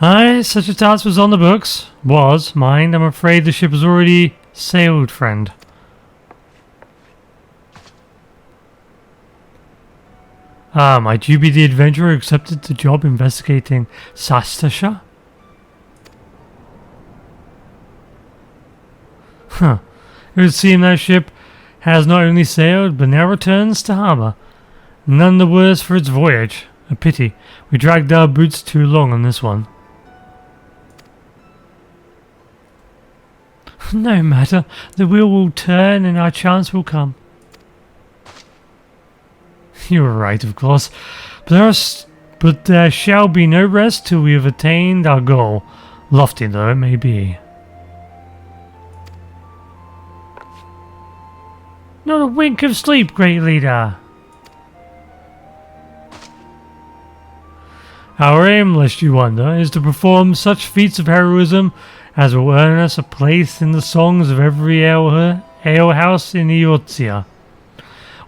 Aye, such a task was on the books. Was, mind. I'm afraid the ship has already sailed, friend. Ah, might you be the adventurer who accepted the job investigating Sastasha? Huh. It would seem that ship has not only sailed, but now returns to harbour. None the worse for its voyage. A pity. We dragged our boots too long on this one. No matter. The wheel will turn and our chance will come. You were right, of course. But there shall be no rest till we have attained our goal, lofty though it may be. Not a wink of sleep, great leader. Our aim, lest you wonder, is to perform such feats of heroism as will earn us a place in the songs of every alehouse in Eorzea.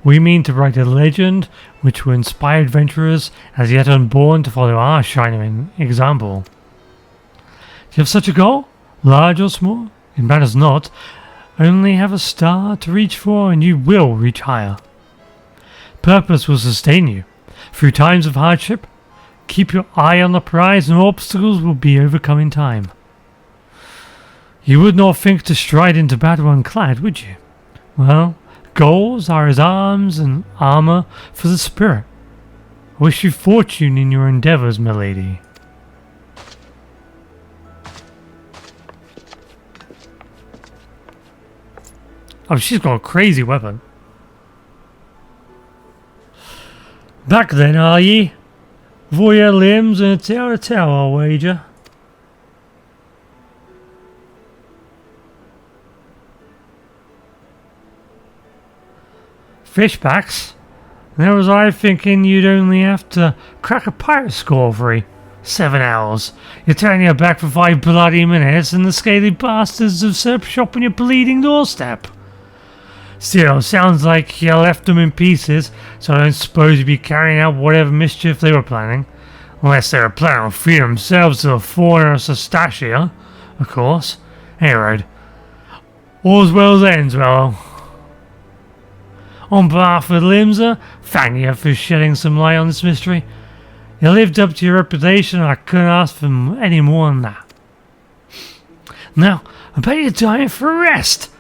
We mean to write a legend which will inspire adventurers as yet unborn to follow our shining example. Do you have such a goal? Large or small? It matters not. Only have a star to reach for and you will reach higher. Purpose will sustain you. Through times of hardship, keep your eye on the prize and obstacles will be overcome in time. You would not think to stride into battle unclad, would you? Well, goals are as arms and armour for the spirit. I wish you fortune in your endeavours, my lady. Oh, she's got a crazy weapon. Back then, are ye? With all your limbs and a tail to tell, I'll wager. Fishbacks? There was I thinking you'd only have to crack a pirate score for 7 hours. You're turning your back for 5 bloody minutes and the scaly bastards have set up shop on your bleeding doorstep. Still, sounds like you left them in pieces, so I don't suppose you'd be carrying out whatever mischief they were planning. Unless they were planning on freeing themselves to the fauna of Sastasha, of course. Anyway, all's well as ends well. On behalf of Limsa, thank you for shedding some light on this mystery. You lived up to your reputation and I couldn't ask for any more than that. Now, I bet you're dying for a rest.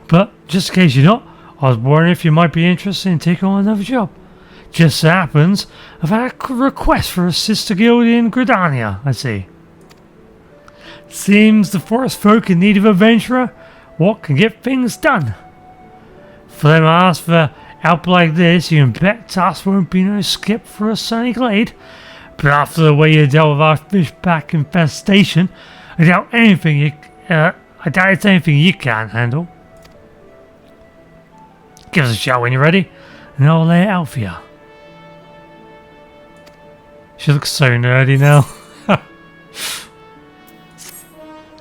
But, just in case you're not, I was wondering if you might be interested in taking on another job. Just so happens, I've had a request for a sister guild in Gridania, I see. Seems the forest folk in need of a adventurer. What can get things done? For them to ask for help like this, you can bet tasks won't be no skip for a sunny glade. But after the way you dealt with our fishback infestation, I doubt it's anything you can't handle. Give us a shout when you're ready, and I'll lay it out for you. She looks so nerdy now.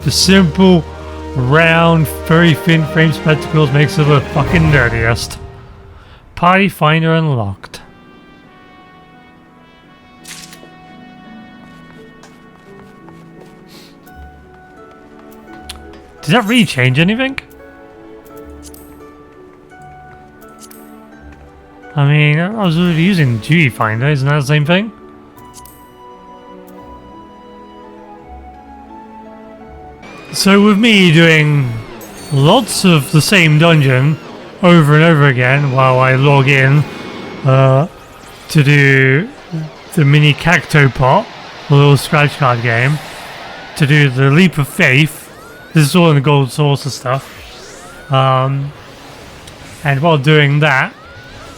The simple, round, very thin frame spectacles makes her the fucking nerdiest. Party finder unlocked. Did that really change anything? I mean, I was already using Duty Finder, isn't that the same thing? So with me doing lots of the same dungeon over and over again while I log in to do the mini Cacto pot, a little scratch card game, to do the Leap of Faith. This is all in the gold source and stuff. And while doing that,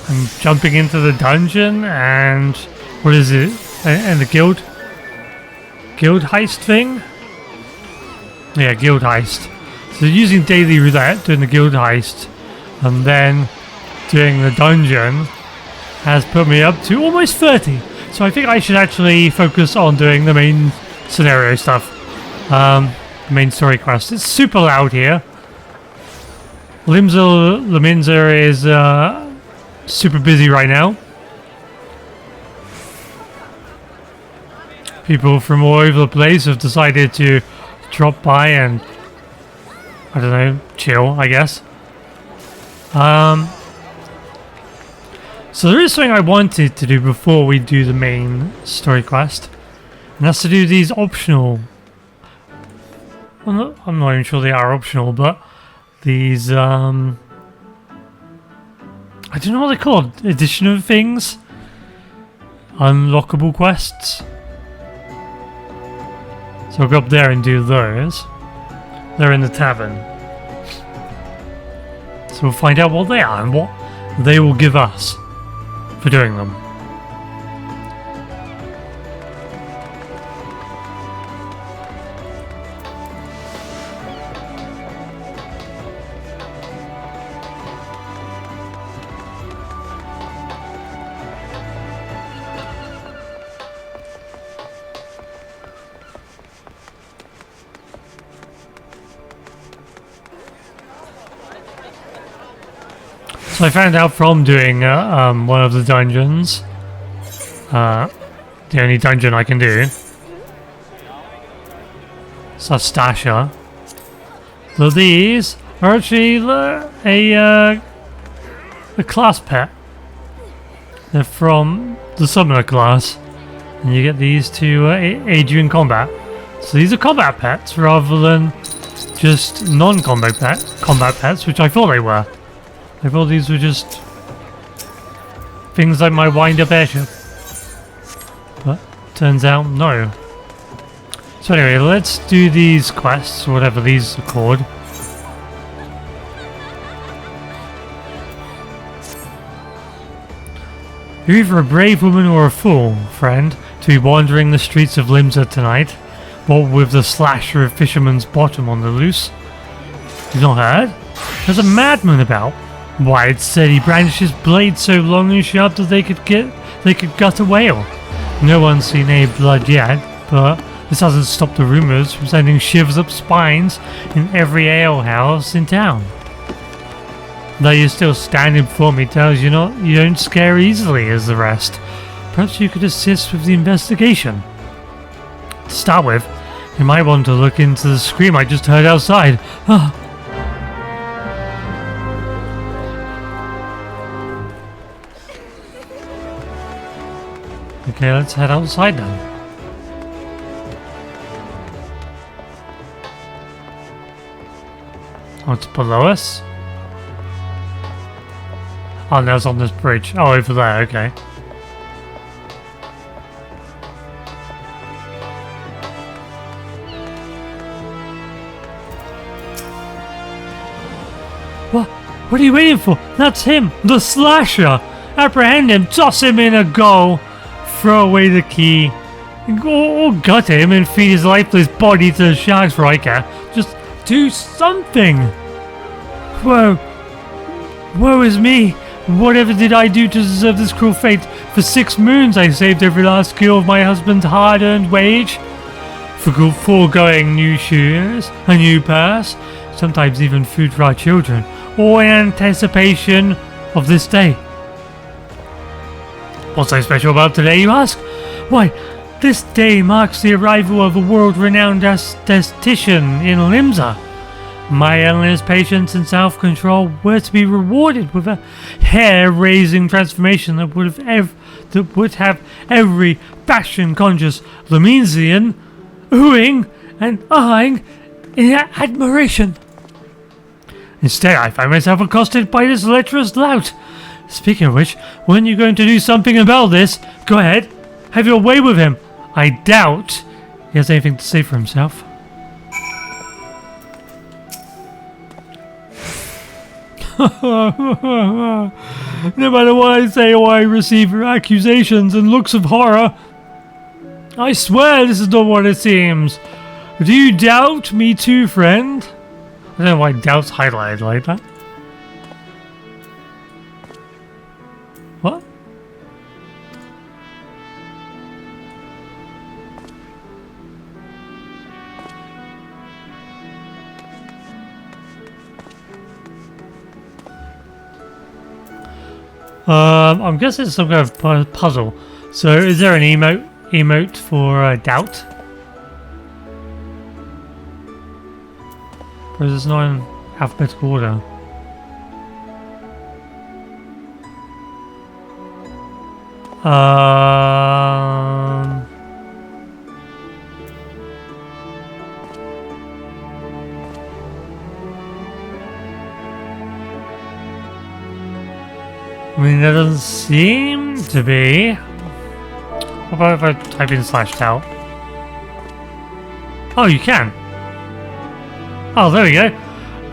I'm jumping into the dungeon and what is it? And the guild heist thing? Yeah, guild heist. So using daily roulette, doing the guild heist, and then doing the dungeon has put me up to almost 30. So I think I should actually focus on doing the main scenario stuff. The main story quest. It's super loud here. Limsa is super busy right now. people from all over the place have decided to drop by and, I don't know, chill, I guess. So there is something I wanted to do before we do the main story quest, and that's to do these optional. I'm not even sure they are optional, but these I don't know what they're called. Additional things, unlockable quests. So I'll go up there and do those. They're in the tavern. So we'll find out what they are and what they will give us for doing them. So I found out from doing one of the dungeons, the only dungeon I can do, Aesthetician, that these are actually a class pet. They're from the summoner class, and you get these to aid you in combat. So these are combat pets rather than just non-combat pets, which I thought they were. I thought these were just things like my wind-up airship, but turns out no. So anyway, let's do these quests, or whatever these are called. You're either a brave woman or a fool, friend, to be wandering the streets of Limsa tonight, what with the slasher of Fisherman's Bottom on the loose. You've not heard? There's a madman about. Why, it said he brandished his blade so long and sharp that they could gut a whale. No one's seen any blood yet, but this hasn't stopped the rumours from sending shivers up spines in every alehouse in town. Though you're still standing before me tells you you don't scare easily as the rest. Perhaps you could assist with the investigation. To start with, you might want to look into the scream I just heard outside. Okay, let's head outside then. Oh, it's below us? Oh, no, it's on this bridge. Oh, over there, okay. What are you waiting for? That's him, the slasher! Apprehend him, toss him in a goal! Throw away the key, or gut him and feed his lifeless body to the sharks for I care. Just do something! Woe is me! Whatever did I do to deserve this cruel fate? For 6 moons I saved every last gill of my husband's hard-earned wage. For foregoing new shoes, a new purse, sometimes even food for our children, all in anticipation of this day. What's so special about today, you ask? Why, this day marks the arrival of a world-renowned Aesthetician in Limsa. My endless patience and self-control were to be rewarded with a hair-raising transformation that would have every fashion-conscious Limesian oohing and ahhing in admiration. Instead, I find myself accosted by this lecherous lout. Speaking of which, weren't you going to do something about this? Go ahead, have your way with him. I doubt he has anything to say for himself. No matter what I say or I receive accusations and looks of horror, I swear this is not what it seems. Do you doubt me too, friend? I don't know why doubt's highlighted like that. What? I'm guessing it's some kind of puzzle. So is there an emote emote for doubt? Or is this not in alphabetical order? I mean, there doesn't seem to be. What about if I type in /doubt? Oh, you can. Oh, there we go.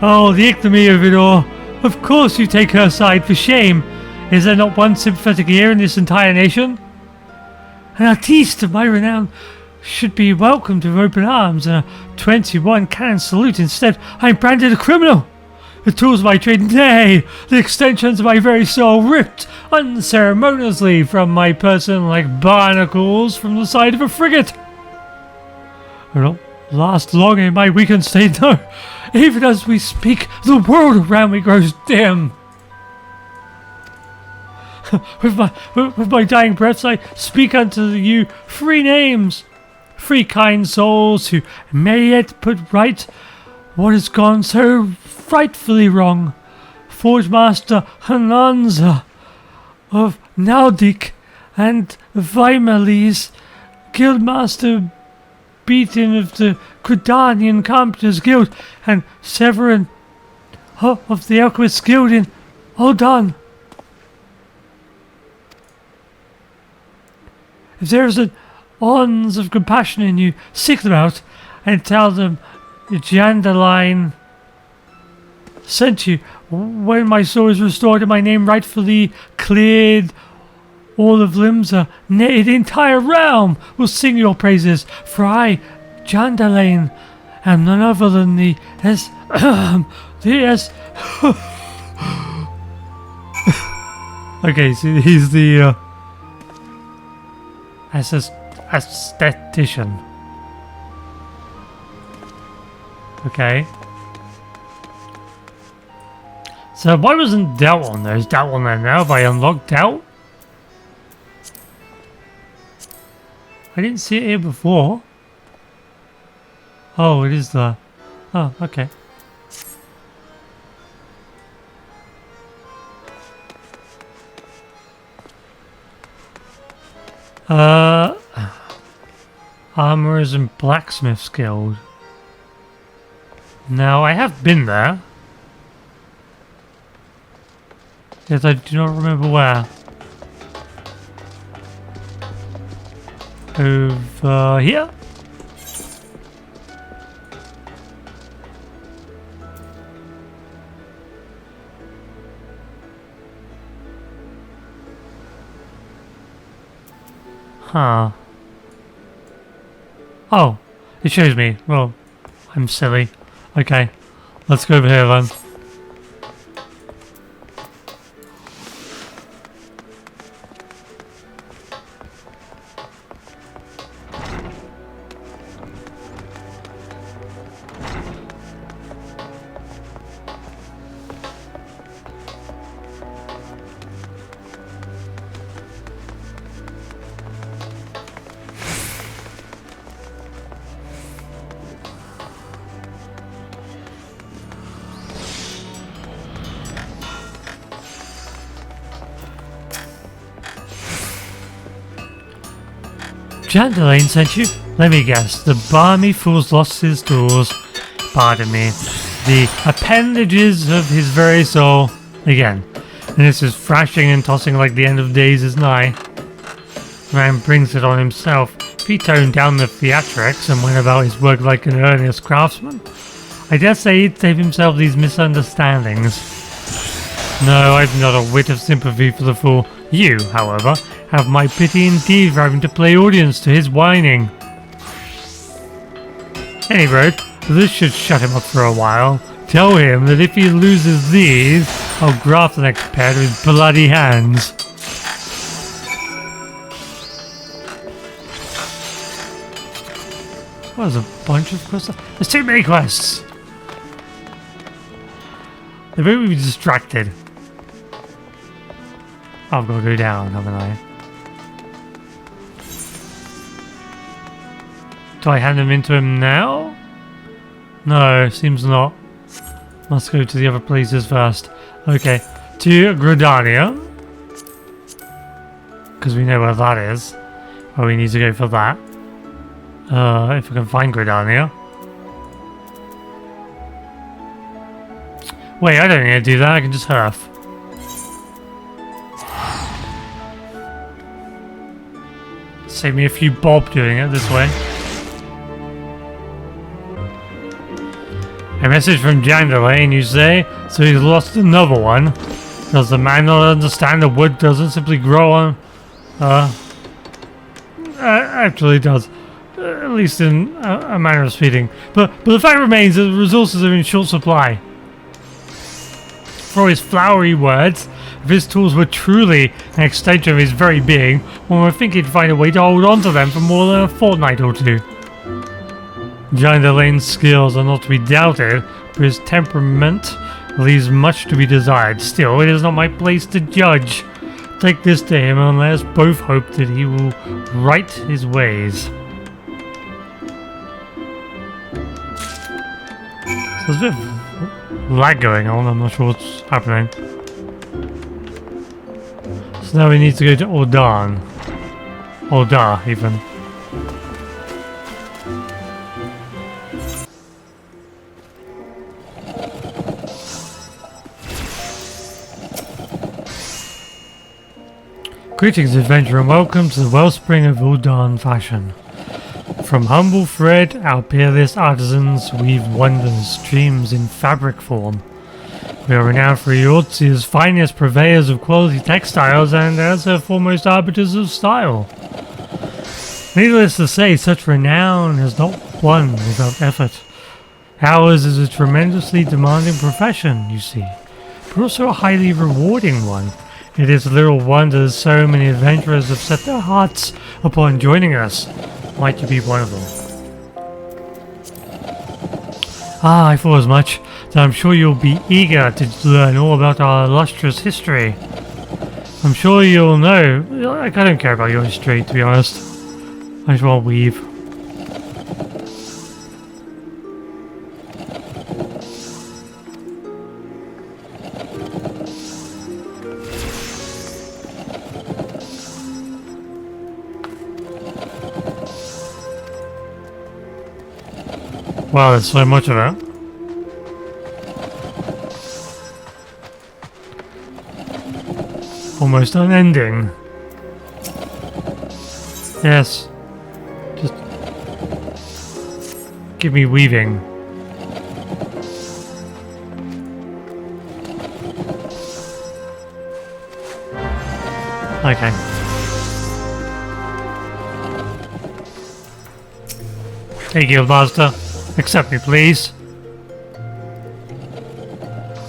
Oh, the ignominy of it all. Of course you take her side, for shame. Is there not one sympathetic ear in this entire nation? An artiste of my renown should be welcomed with open arms and a 21 cannon salute. Instead, I'm branded a criminal. The tools of my trade, nay, the extensions of my very soul, ripped unceremoniously from my person like barnacles from the side of a frigate. I don't last long in my weakened state, no. Even as we speak, the world around me grows dim. With my dying breaths, I speak unto you three names, three kind souls who may yet put right what has gone so frightfully wrong. Forge Master Hananza of Naldik and Vimalis, Guildmaster Beaton of the Credanian Carpenters Guild, and Severin of the Alchemist Guild in Aldan. If there is an ounce of compassion in you, seek them out and tell them Jandaline sent you. When my soul is restored and my name rightfully cleared, all of Limsa, nay, the entire realm will sing your praises. For I, Jandaline, am none other than the okay, so he's the Aesthetician. Okay. So why wasn't doubt on there? Is doubt on there now? Have I unlocked doubt? I didn't see it here before. Oh, it is there. Oh, okay. Armorers and Blacksmiths Guild. Now, I have been there. Yet I do not remember where. Over here? Huh. Oh, it shows me. Well, I'm silly. Okay, let's go over here then. Jandaline sent you? Let me guess. The balmy fool's lost his tools. Pardon me. The appendages of his very soul. Again. And this is thrashing and tossing like the end of days is nigh. Man brings it on himself. If he toned down the theatrics and went about his work like an earnest craftsman, I dare say he'd save himself these misunderstandings. No, I've not a whit of sympathy for the fool. You, however, have my pity indeed for having to play audience to his whining. Any road, this should shut him up for a while. Tell him that if he loses these, I'll graft the next pair to his bloody hands. Well, there's a bunch of quests. There's too many quests. They made me distracted. I've got to go down, haven't I? Do I hand them into him now? No, seems not. Must go to the other places first. Okay, to Gridania. Because we know where that is. Oh, we need to go for that. If I can find Gridania. Wait, I don't need to do that, I can just huff. Save me a few bob doing it this way. A message from Janderlane, you say? So he's lost another one. Does the man not understand that wood doesn't simply grow on... actually it does. At least in a manner of speaking. But the fact remains that the resources are in short supply. For his flowery words, if his tools were truly an extension of his very being, one would think he'd find a way to hold on to them for more than a fortnight or two. Janderlane's skills are not to be doubted, but his temperament leaves much to be desired. Still, it is not my place to judge. Take this to him and let us both hope that he will right his ways. So there's a bit of lag going on, I'm not sure what's happening. So now we need to go to Ordan. Ordar, even. Greetings, adventurer, and welcome to the wellspring of Uldan fashion. From humble thread, our peerless artisans weave wonders, dreams in fabric form. We are renowned for Eorzea's finest purveyors of quality textiles and as her foremost arbiters of style. Needless to say, such renown has not won without effort. Ours is a tremendously demanding profession, you see, but also a highly rewarding one. It is little wonder so many adventurers have set their hearts upon joining us. Might you be one of them? Ah, I thought as much. Then I'm sure you'll be eager to learn all about our illustrious history. I'm sure you'll know. Like, I don't care about your history, to be honest. I just want to weave. Wow, there's so much of it. Almost unending. Yes. Just give me weaving. Okay. Hey, Guildmaster. Accept me, please.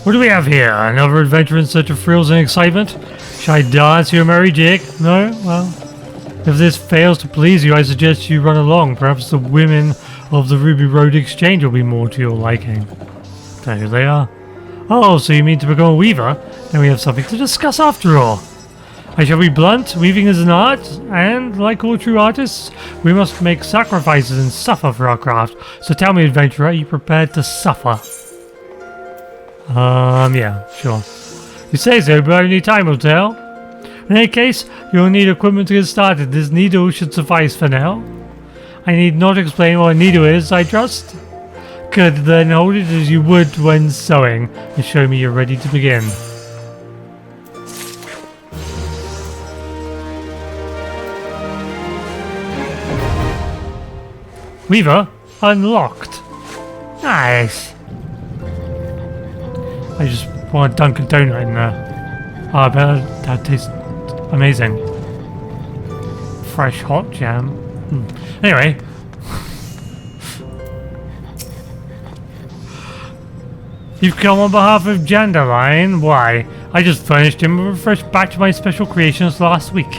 What do we have here? Another adventure in search of thrills and excitement? Shall I dance your merry jig? No? Well, if this fails to please you, I suggest you run along. Perhaps the women of the Ruby Road Exchange will be more to your liking. There they are. Oh, so you mean to become a weaver? Then we have something to discuss after all. I shall be blunt, weaving is an art, and, like all true artists, we must make sacrifices and suffer for our craft. So tell me, adventurer, are you prepared to suffer? Yeah, sure. You say so, but only time will tell. In any case, you'll need equipment to get started. This needle should suffice for now. I need not explain what a needle is, I trust. Good, then hold it as you would when sewing, and show me you're ready to begin. Weaver unlocked. Nice. I just want to dunk a donut in there. Oh, I bet that tastes amazing. Fresh hot jam. Anyway. You've come on behalf of Janderline? Why? I just furnished him with a fresh batch of my special creations last week.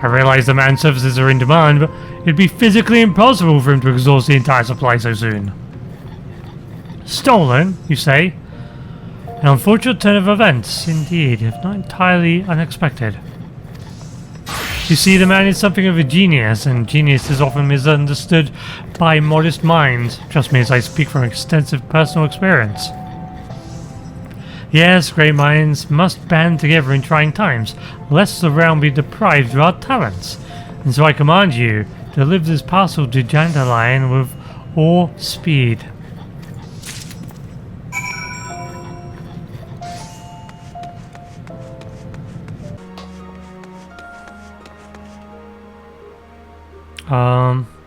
I realize the man's services are in demand, but it'd be physically impossible for him to exhaust the entire supply so soon. Stolen, you say? An unfortunate turn of events, indeed, if not entirely unexpected. You see, the man is something of a genius, and genius is often misunderstood by modest minds. Trust me as I speak from extensive personal experience. Yes, great minds must band together in trying times, lest the realm be deprived of our talents. And so I command you to deliver this parcel to Dandelion with all speed.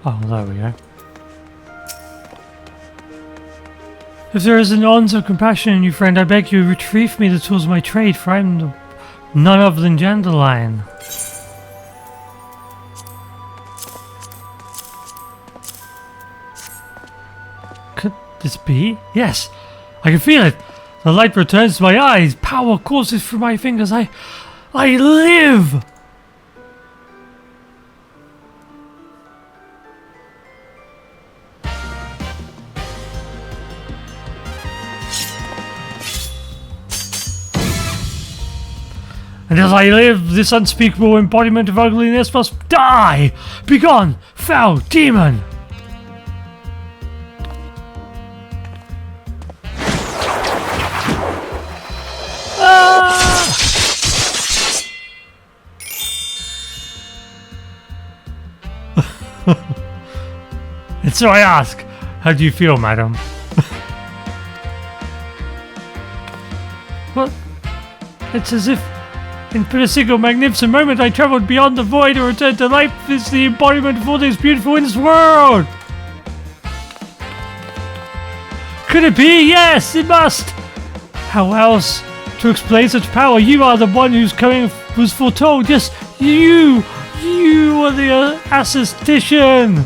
Oh, there we go. If there is an ounce of compassion in you, friend, I beg you retrieve me the tools of my trade, for I am none other than Dandelion. Could this be? Yes, I can feel it. The light returns to my eyes. Power courses through my fingers. I live! And as I live, this unspeakable embodiment of ugliness must die! Begone, foul demon! Ah! And so I ask, how do you feel, madam? Well, it's as if in a single magnificent moment I travelled beyond the void and returned to life. This is the embodiment of all that is beautiful in this world. Could it be? Yes, it must. How else to explain such power? You are the one whose coming was foretold. Yes, you are the Aesthetician.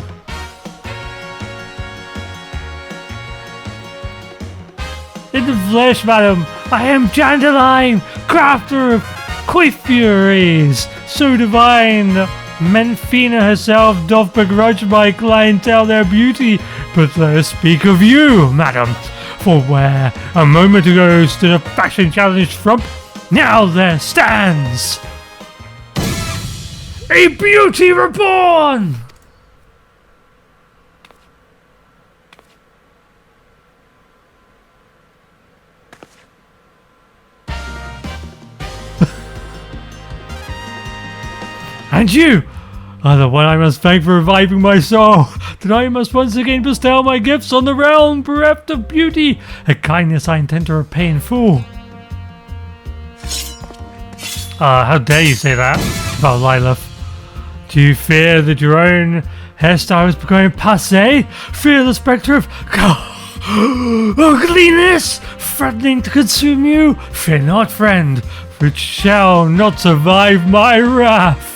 In the flesh, madam, I am Dandelion, crafter of coiffures, so divine. Menfina herself doth begrudge my clientele their beauty, but let us speak of you, madam. For where a moment ago stood a fashion-challenged frump, now there stands a beauty reborn! And you are the one I must thank for reviving my soul. Tonight I must once again bestow my gifts on the realm bereft of beauty, a kindness I intend to repay in full. How dare you say that about Lilith? Do you fear that your own hairstyle is becoming passé? Fear the spectre of ugliness threatening to consume you? Fear not, friend, for it shall not survive my wrath.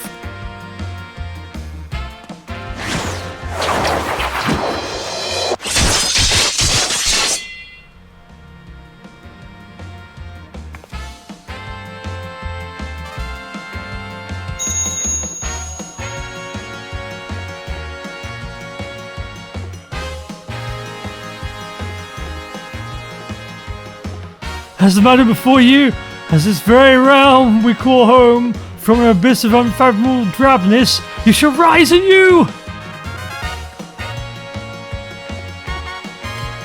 As the matter before you, as this very realm we call home, from an abyss of unfathomable drabness, you shall rise anew!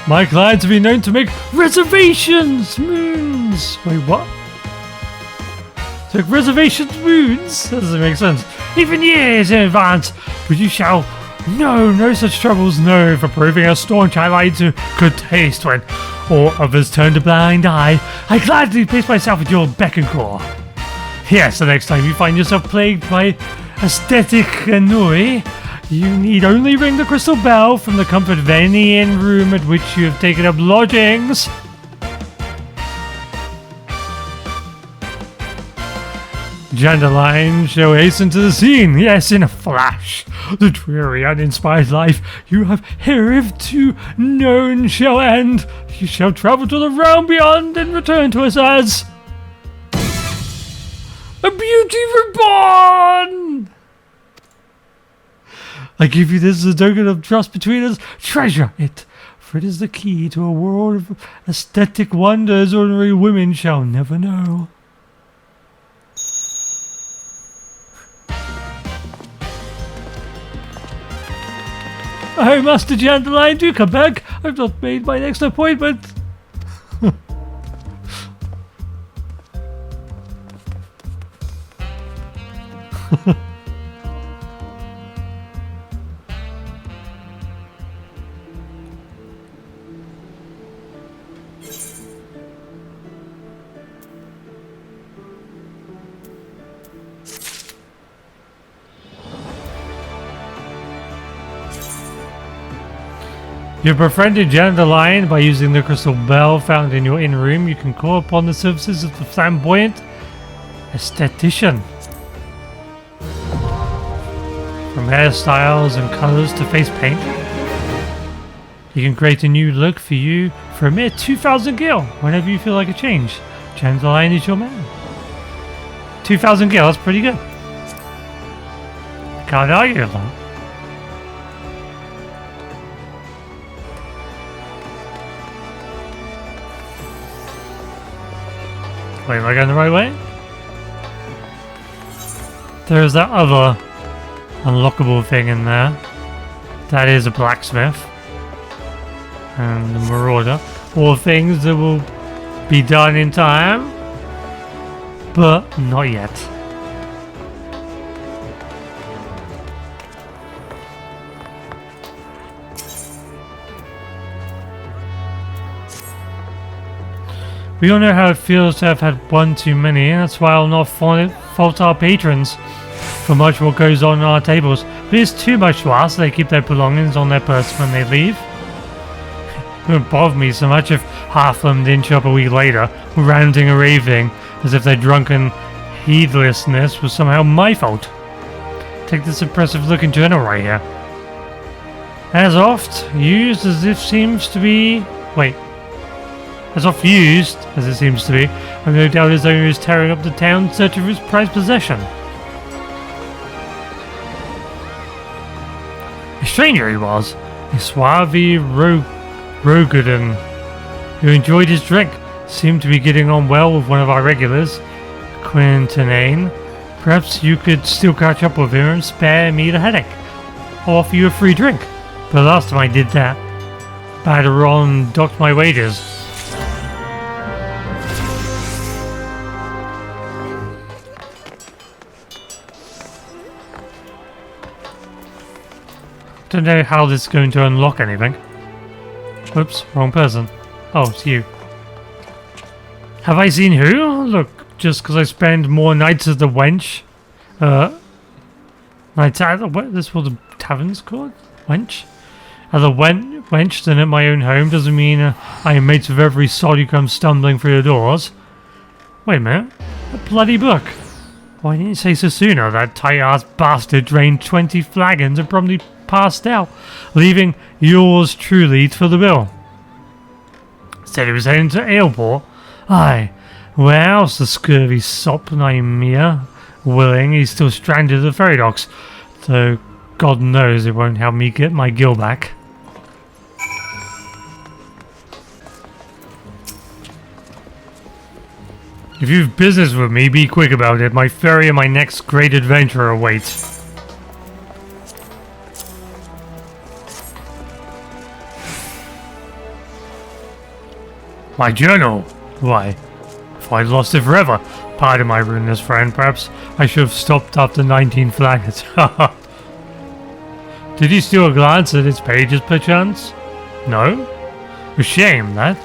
My clients have been known to make reservations, moons. Wait, what? To make reservations, moons? That doesn't make sense. Even years in advance, but you shall know no such troubles, no, for proving a staunch ally to good taste when all others turned a blind eye. I gladly place myself at your beck and call. Yes, the next time you find yourself plagued by aesthetic ennui, you need only ring the crystal bell from the comfort of any inn room at which you have taken up lodgings. Dandelion shall hasten to the scene, yes, in a flash. The dreary, uninspired life you have hitherto known shall end. You shall travel to the realm beyond and return to us as a beauty reborn. I give you this as a token of trust between us. Treasure it, for it is the key to a world of aesthetic wonders ordinary women shall never know. Oh, Master Dandelion, do come back. I've not made my next appointment. You've befriended Dandelion by using the crystal bell found in your inn room. You can call upon the services of the flamboyant Aesthetician. From hairstyles and colours to face paint, he can create a new look for you for a mere 2,000 gil whenever you feel like a change. Dandelion is your man. 2,000 gil, that's pretty good. Can't argue with that. Wait, am I going the right way? There's that other unlockable thing in there. That is a blacksmith. And the marauder. All things that will be done in time. But not yet. We all know how it feels to have had one too many, and that's why I'll not fault our patrons for much what goes on our tables. But it's too much to ask they keep their belongings on their person when they leave. It wouldn't bother me so much if half of them didn't show up a week later, ranting or raving, as if their drunken heedlessness was somehow my fault. Take this impressive looking journal right here. As oft used as it seems to be... Wait. As oft used as it seems to be, I've no doubt his owner is tearing up the town in search of his prized possession. A stranger he was, a suave Rogadan, who enjoyed his drink, seemed to be getting on well with one of our regulars, Quintanane. Perhaps you could still catch up with him and spare me the headache. I'll offer you a free drink, but last time I did that, Baderon docked my wages. Don't know how this is going to unlock anything. Oops, wrong person. Oh, it's you. Have I seen who? Look, just because I spend more nights at the wench. Nights at the this is what the tavern's called? Wench? At the wench than at my own home doesn't mean I am mates with every sod who comes stumbling through the doors. Wait a minute. A bloody book. Why didn't you say so sooner? That tight-ass bastard drained 20 flagons and probably passed out, leaving yours truly for the bill. Said he was heading to Aleport. Aye, where else the scurvy sop Nymea willing he's still stranded at the ferry docks, so God knows it won't help me get my gil back. If you've business with me, be quick about it. My ferry and my next great adventure awaits. My journal? Why, if I'd lost it forever. Pardon my rudeness, friend. Perhaps I should have stopped after 19 flagons. Did you steal a glance at its pages, perchance? No? A shame, that.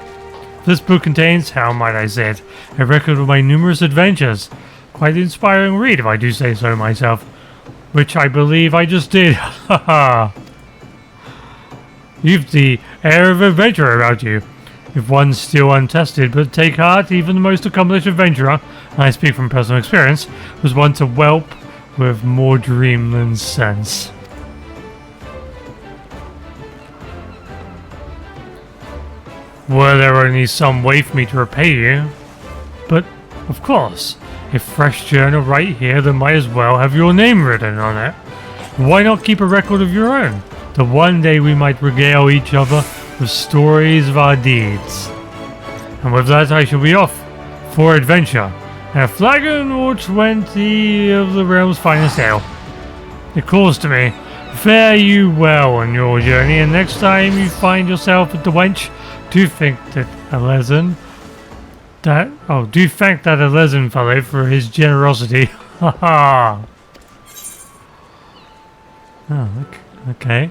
This book contains, how might I say it, a record of my numerous adventures. Quite an inspiring read, if I do say so myself. Which I believe I just did. Haha. You've the air of adventure about you. If one's still untested, but take heart, even the most accomplished adventurer, and I speak from personal experience, was once a whelp with more dream than sense. Were there only some way for me to repay you? But, of course, a fresh journal right here that might as well have your name written on it. Why not keep a record of your own? That one day we might regale each other with stories of our deeds. And with that I shall be off for adventure, and a flagon or 20 of the realm's finest ale. It calls to me, Fare you well on your journey, and next time you find yourself at the wench, do thank that Elezen fellow for his generosity. Haha. Oh, okay.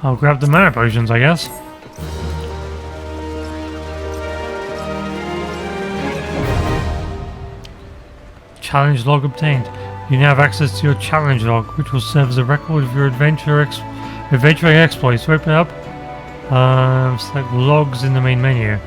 I'll grab the mana potions, I guess. Challenge log obtained. You now have access to your challenge log, which will serve as a record of your adventuring exploits. So open it up. Select logs in the main menu.